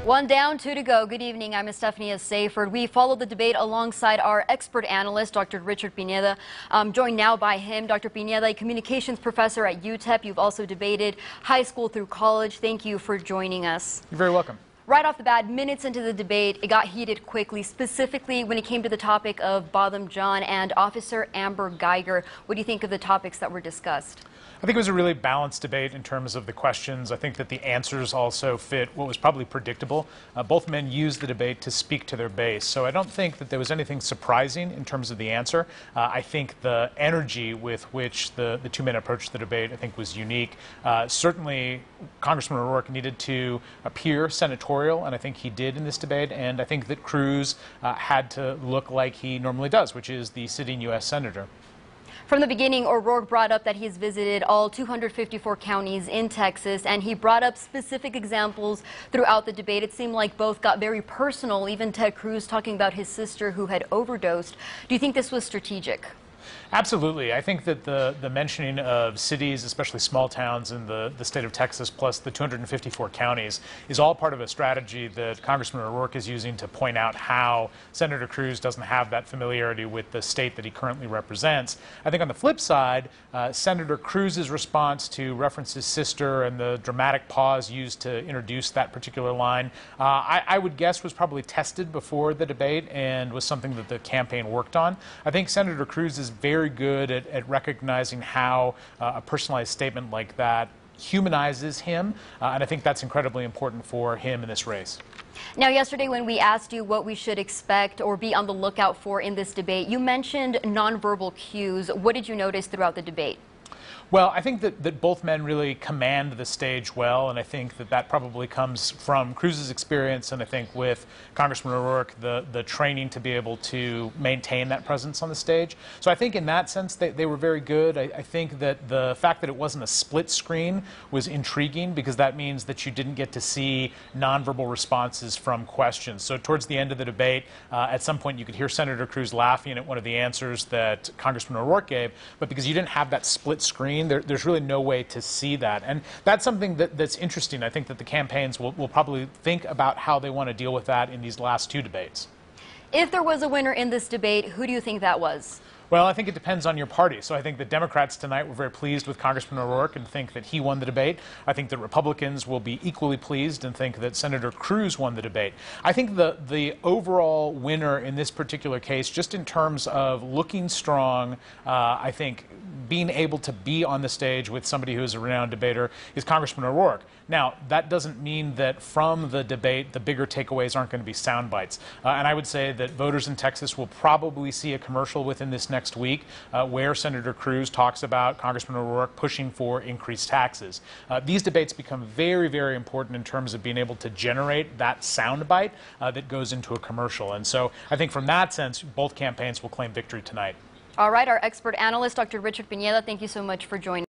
One down, two to go. Good evening. I'm Estefania Sayford. We followed the debate alongside our expert analyst, Dr. Richard Pineda. Joined now by him, Dr. Pineda, a communications professor at UTEP. You've also debated high school through college. Thank you for joining us. You're very welcome. Right off the bat, minutes into the debate, it got heated quickly, specifically when it came to the topic of Botham Jean and Officer Amber Geiger. What do you think of the topics that were discussed? I think it was a really balanced debate in terms of the questions. I think that the answers also fit what was probably predictable. Both men used the debate to speak to their base, so I don't think that there was anything surprising in terms of the answer. I think the energy with which the two men approached the debate, I think, was unique. Certainly, Congressman O'Rourke needed to appear senatorial, and I think he did in this debate, and I think that Cruz had to look like he normally does, which is the sitting U.S. Senator. From the beginning, O'Rourke brought up that he's visited all 254 counties in Texas, and he brought up specific examples throughout the debate. It seemed like both got very personal, even Ted Cruz talking about his sister who had overdosed. Do you think this was strategic? Absolutely. I think that the mentioning of cities, especially small towns in the state of Texas, plus the 254 counties, is all part of a strategy that Congressman O'Rourke is using to point out how Senator Cruz doesn't have that familiarity with the state that he currently represents. I think on the flip side, Senator Cruz's response to reference his sister and the dramatic pause used to introduce that particular line, I would guess was probably tested before the debate and was something that the campaign worked on. I think Senator Cruz is very good at recognizing how a personalized statement like that humanizes him, and I think that's incredibly important for him in this race. Now, yesterday when we asked you what we should expect or be on the lookout for in this debate, you mentioned nonverbal cues. What did you notice throughout the debate? Well, I think that both men really command the stage well, and I think that probably comes from Cruz's experience, and I think with Congressman O'Rourke, the training to be able to maintain that presence on the stage. So I think in that sense they were very good. I think that the fact that it wasn't a split screen was intriguing, because that means that you didn't get to see nonverbal responses from questions. So towards the end of the debate, at some point you could hear Senator Cruz laughing at one of the answers that Congressman O'Rourke gave, but because you didn't have that split screen, there's really no way to see that. And that's something that's interesting. I think that the campaigns will probably think about how they want to deal with that in these last two debates. If there was a winner in this debate, who do you think that was? Well, I think it depends on your party. So I think the Democrats tonight were very pleased with Congressman O'Rourke and think that he won the debate. I think that Republicans will be equally pleased and think that Senator Cruz won the debate. I think the overall winner in this particular case, just in terms of looking strong, I think being able to be on the stage with somebody who is a renowned debater, is Congressman O'Rourke. Now, that doesn't mean that from the debate the bigger takeaways aren't going to be sound bites. And I would say that voters in Texas will probably see a commercial within this next week where Senator Cruz talks about Congressman O'Rourke pushing for increased taxes. These debates become very, very important in terms of being able to generate that sound bite that goes into a commercial. And so I think from that sense, both campaigns will claim victory tonight. All right, our expert analyst, Dr. Richard Pineda, thank you so much for joining.